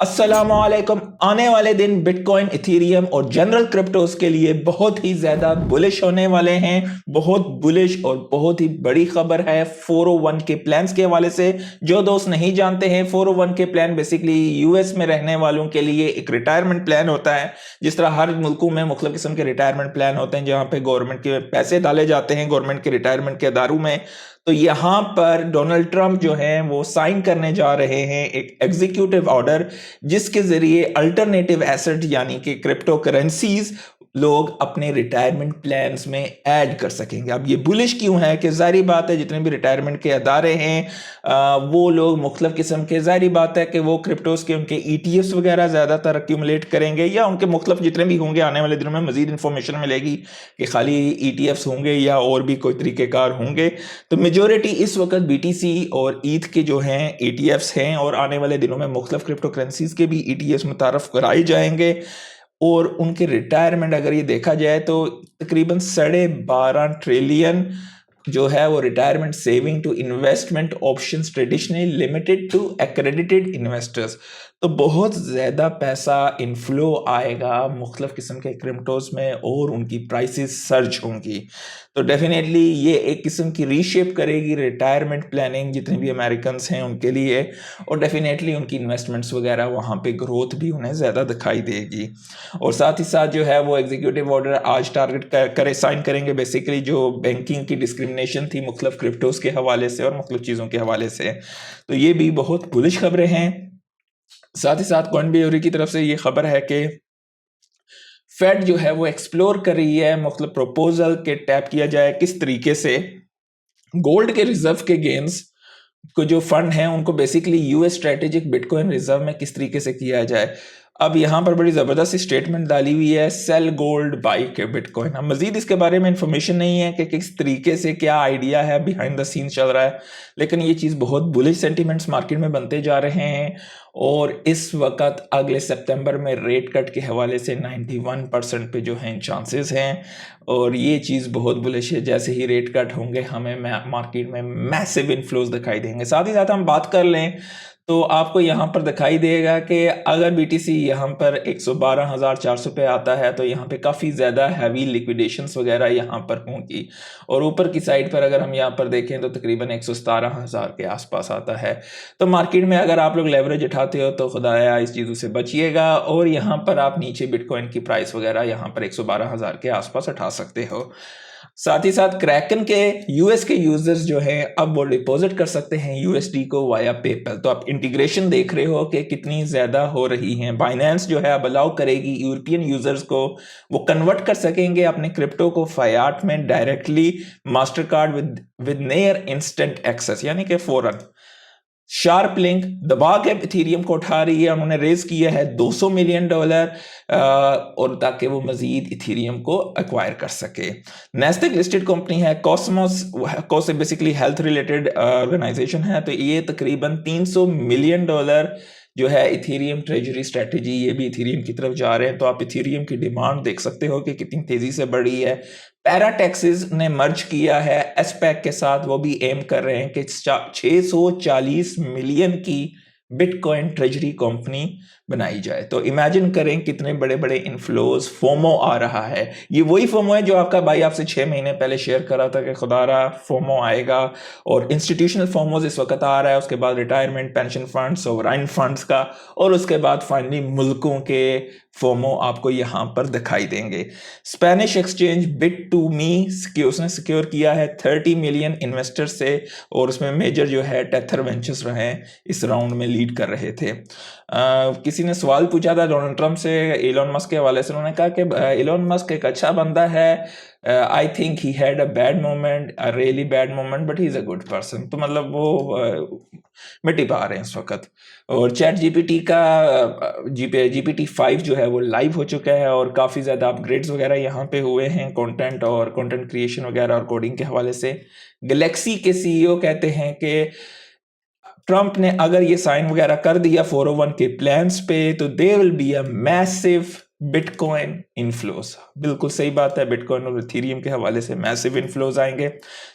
अस्सलामुअलैकुम। आने वाले दिन बिटकॉइन, इथेरियम और जनरल क्रिप्टोस के लिए बहुत ही ज़्यादा बुलिश होने वाले हैं। बहुत बुलिश और बहुत ही बड़ी खबर है 401 के प्लान्स के हवाले से। जो दोस्त नहीं जानते हैं, 401 के प्लान बेसिकली यूएस में रहने वालों के लिए एक रिटायरमेंट प्लान होता है। जिस तरह हर मुल्कों में मुख्तलिफ किस्म के रिटायरमेंट प्लान होते हैं जहाँ पे गवर्नमेंट के पैसे डाले जाते हैं गवर्नमेंट के रिटायरमेंट के अदारों में। तो यहाँ पर डोनाल्ड ट्रंप जो है वो साइन करने जा रहे हैं एक एग्जीक्यूटिव ऑर्डर, जिसके जरिए अल्टरनेटिव एसेट यानी कि क्रिप्टो करेंसीज लोग अपने रिटायरमेंट प्लान्स में ऐड कर सकेंगे। अब ये बुलिश क्यों है कि जाहिर बात है जितने भी रिटायरमेंट के अदारे हैं वो लोग मुख्तलिफ किस्म के, जाहिर बात है कि वो क्रिप्टोस के उनके ईटीएफ्स वगैरह ज़्यादातर एक्यूमुलेट करेंगे या उनके मुख्तलिफ जितने भी होंगे। आने वाले दिनों में मजीद इंफॉर्मेशन मिलेगी कि खाली ईटीएफ्स होंगे या और भी कोई तरीक़ेकार होंगे। तो मेजोरिटी इस वक्त बीटीसी और ईथ के जो हैं ईटीएफ्स हैं और आने वाले दिनों में मुख्तलिफ क्रिप्टो करेंसीज के भी ईटीएफ्स मुतारफ कराए जाएंगे। और उनके रिटायरमेंट अगर ये देखा जाए तो तकरीबन 12.5 ट्रिलियन जो है वो retirement saving to investment options traditionally limited to accredited investors. तो बहुत ज़्यादा पैसा इनफ्लो आएगा मुख्तलिफ किस्म के क्रिप्टोज में और उनकी प्राइसेस सर्ज होंगी। तो डेफिनेटली ये एक किस्म की रीशेप करेगी रिटायरमेंट प्लानिंग जितने भी अमेरिकन्स हैं उनके लिए, और डेफिनेटली उनकी इन्वेस्टमेंट्स वगैरह वहाँ पे ग्रोथ भी उन्हें ज़्यादा दिखाई देगी। और साथ ही साथ जो है वो एग्जीक्यूटिव ऑर्डर आज टारगेट करे साइन करेंगे बेसिकली जो बैंकिंग की डिस्क्रिमिनेशन थी मुख्तलिफ क्रिप्टोज के हवाले से और मुख्तलिफ चीज़ों के हवाले से। तो ये भी बहुत बुलिश खबरें हैं। साथ ही साथ कॉइनबेरी की तरफ से ये खबर है कि फेड जो है वो एक्सप्लोर कर रही है मुख्तलिफ प्रपोजल के टैप किया जाए किस तरीके से गोल्ड के रिजर्व के गेन्स को जो फंड है उनको basically US strategic bitcoin reserve में किस तरीके से किया जाए। अब यहाँ पर बड़ी ज़बरदस्त स्टेटमेंट डाली हुई है, सेल गोल्ड बाई के बिटकॉइन। अब मजीद इसके बारे में इंफॉर्मेशन नहीं है कि किस तरीके से क्या आइडिया है बिहाइंड द सीन चल रहा है, लेकिन ये चीज़ बहुत बुलिश सेंटीमेंट्स मार्केट में बनते जा रहे हैं। और इस वक्त अगले सितंबर में रेट कट के हवाले से 91% पे जो हैं चांसेस हैं, और ये चीज़ बहुत बुलिश है। जैसे ही रेट कट होंगे हमें मार्केट में मैसिव इन्फ्लोज दिखाई देंगे। साथ ही साथ हम बात कर लें तो आपको यहाँ पर दिखाई देगा कि अगर बीटीसी यहाँ पर 112,400 पे आता है तो यहाँ पे काफ़ी ज़्यादा हैवी लिक्विडेशंस वगैरह यहाँ पर होंगी। और ऊपर की साइड पर अगर हम यहाँ पर देखें तो तकरीबन 117,000 के आसपास आता है। तो मार्केट में अगर आप लोग लेवरेज उठाते हो तो खुदाया इस चीज़ों से बचिएगा, और यहाँ पर आप नीचे बिटकॉइन की प्राइस वगैरह यहाँ पर 112,000 के आसपास उठा सकते हो। साथ ही साथ क्रैकन के यूएस के यूजर्स जो हैं अब वो डिपॉजिट कर सकते हैं यूएसडी को वाया पेपल। तो आप इंटीग्रेशन देख रहे हो कि कितनी ज़्यादा हो रही हैं। बाइनेंस जो है अब अलाउ करेगी यूरोपियन यूजर्स को, वो कन्वर्ट कर सकेंगे अपने क्रिप्टो को फायाट में directly Mastercard with near instant access, यानी कि फौरन। शार्प लिंक दबा के इथेरियम को उठा रही है, उन्होंने रेज किया है $200 मिलियन और ताकि वो मजीद इथेरियम को एक्वायर कर सके। नेस्टेक लिस्टेड कंपनी है cause basically health related organisation है। तो ये तकरीबन $300 मिलियन जो है इथेरियम ट्रेजरी स्ट्रेटजी, ये भी इथेरियम की तरफ जा रहे हैं। तो आप इथेरियम की डिमांड देख सकते हो कि कितनी तेजी से बढ़ रही है। पैराटैक्सिस ने मर्ज किया है एसपैक के साथ, वो भी एम कर रहे हैं कि 640 मिलियन की बिटकॉइन ट्रेजरी कंपनी बनाई जाए। तो इमेजिन करें कितने बड़े बड़े इन्फ्लोज, फोमो आ रहा है। ये वही फोमो है जो आपका भाई आपसे 6 महीने पहले शेयर कर रहा था कि खुदारा फोमो आएगा, और इंस्टीट्यूशनल फोमोज इस वक्त आ रहा है। उसके बाद retirement pension funds, sovereign funds का, और उसके बाद फाइनली मुल्कों के फोमो आपको यहाँ पर दिखाई देंगे। स्पेनिश एक्सचेंज बिट2मी उसने सिक्योर किया है 30 मिलियन इन्वेस्टर से, और उसमें मेजर जो है टेथर वेंचर्स रहे इस राउंड में लीड कर रहे थे। किसी ने सवाल पूछा था डोनाल्ड ट्रंप से एलन मस्क के हवाले से, उन्होंने कहा कि एलन मस्क एक अच्छा बंदा है, I think he had a bad moment, a really bad moment, but he is a good person. तो मतलब वो मिट्टी पा रहे हैं इस वक्त। और चैट जीपीटी का GPT-5 जो है वो लाइव हो चुका है, और काफ़ी ज़्यादा अपग्रेड्स वगैरह यहाँ पे हुए हैं कंटेंट और कंटेंट क्रिएशन वगैरह और कोडिंग के हवाले से। गैलेक्सी के सीईओ कहते हैं कि ट्रंप ने अगर ये साइन वगैरह कर दिया 401 के प्लान्स पे तो they will be a massive bitcoin inflows. बिल्कुल सही बात है, बिटकॉइन और इथेरियम के हवाले से मैसिव इनफ्लोज आएंगे।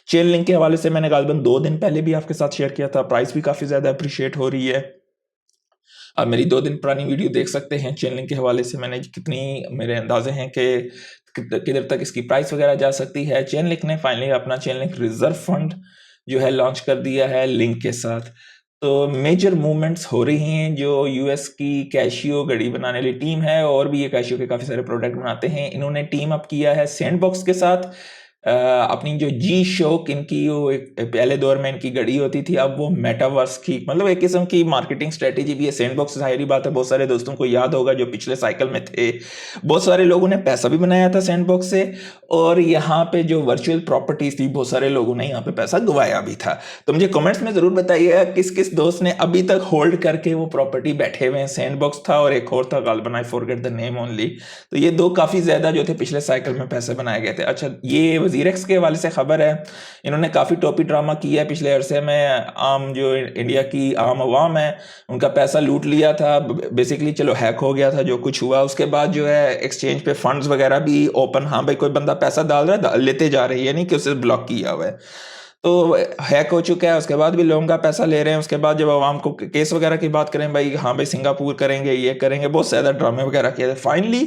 चेन लिंक के हवाले से मैंने गालिबन 2 दिन पहले भी आपके साथ शेयर किया था, प्राइस भी काफ़ी ज़्यादा अप्रिशिएट हो रही है। आप मेरी 2 दिन पुरानी वीडियो देख सकते हैं चेनलिंक के हवाले से, मैंने कितनी मेरे अंदाजे हैं कि किधर तक इसकी प्राइस वगैरह जा सकती है। चेनलिंक ने फाइनली अपना चेनलिंक रिजर्व फंड जो है लॉन्च कर दिया है लिंक के साथ। तो मेजर मूवमेंट्स हो रही हैं। जो यूएस की कैशियो घड़ी बनाने वाली टीम है, और भी ये कैशियो के काफ़ी सारे प्रोडक्ट बनाते हैं, इन्होंने टीम अप किया है सैंडबॉक्स के साथ। अपनी जो जी शॉक इनकी वो एक पहले दौर में इनकी घड़ी होती थी, अब वो मेटावर्स की मतलब एक किस्म की मार्केटिंग स्ट्रेटेजी भी है। सैंडबॉक्स जाहिर बात है बहुत सारे दोस्तों को याद होगा जो पिछले साइकिल में थे, बहुत सारे लोगों ने पैसा भी बनाया था सैंडबॉक्स से, और यहाँ पे जो वर्चुअल प्रॉपर्टीज थी बहुत सारे लोगों ने यहाँ पे पैसा गवाया भी था। तो मुझे कमेंट्स में ज़रूर बताइएगा किस किस दोस्त ने अभी तक होल्ड करके वो प्रॉपर्टी बैठे हुए हैं। सैंडबॉक्स था और एक और था गालबन, I forget the name only. तो ये दो काफ़ी ज़्यादा जो थे पिछले साइकिल में पैसे बनाए गए थे। अच्छा, ये वज़ीर-एक्स के हवाले से खबर है, इन्होंने काफ़ी टॉपी ड्रामा किया है पिछले अरसे में। आम जो इंडिया की आम आवाम है उनका पैसा लूट लिया था बेसिकली, चलो हैक हो गया था जो कुछ हुआ। उसके बाद जो है एक्सचेंज पे फंड्स वगैरह भी ओपन, हाँ भाई कोई बंदा पैसा डाल रहा है लेते जा रही है, नहीं कि उसे ब्लॉक किया हुआ है। तो हैक हो चुका है, उसके बाद भी लोगों का पैसा ले रहे हैं। उसके बाद जब आवाम को केस वगैरह की बात करें, भाई हाँ भाई सिंगापुर करेंगे, ये करेंगे, बहुत ज़्यादा ड्रामे वगैरह किए थे। फाइनली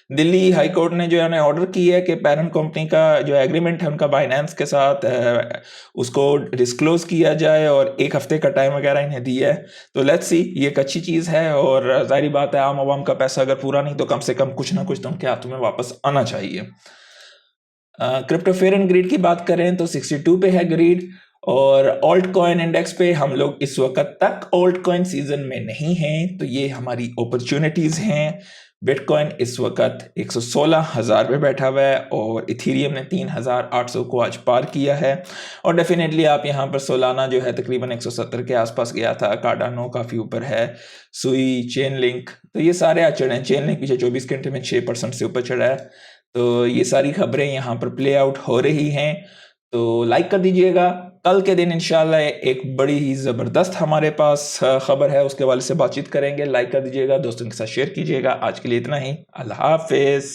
दिल्ली हाई कोर्ट ने जो है ऑर्डर किया है कि पेरेंट कंपनी का जो एग्रीमेंट है उनका बाइनेंस के साथ उसको डिस्क्लोज किया जाए, और 1 हफ्ते का टाइम वगैरह इन्हें दिया है। तो लेट्स सी, ये एक अच्छी चीज़ है, और जाहिर बात है आम आवाम का पैसा अगर पूरा नहीं तो कम से कम कुछ ना कुछ तो उनके हाथों में वापस आना चाहिए। क्रिप्टो फेयर एंड ग्रीड की बात करें तो 62 पे है ग्रीड, और ऑल्ट कॉइन इंडेक्स पे हम लोग इस वक्त तक ऑल्ट कॉइन सीजन में नहीं हैं, तो ये हमारी अपॉर्चुनिटीज़ हैं। बिटकॉइन इस वक्त 116,000 पे बैठा हुआ है, और इथीरियम ने 3,800 को आज पार किया है। और डेफिनेटली आप यहाँ पर सोलाना जो है तकरीबन 170 के आसपास गया था, कार्डानो काफ़ी ऊपर है, सुई, चेन लिंक, तो ये सारे आज चढ़े हैं। चेन लिंक पीछे 24 घंटे में 6% से ऊपर चढ़ा है। तो ये सारी खबरें यहाँ पर प्ले आउट हो रही हैं। तो लाइक कर दीजिएगा। कल के दिन इंशाल्लाह एक बड़ी ही ज़बरदस्त हमारे पास खबर है, उसके हवाले से बातचीत करेंगे। लाइक कर दीजिएगा, दोस्तों के साथ शेयर कीजिएगा। आज के लिए इतना ही, अल्लाह हाफिज़।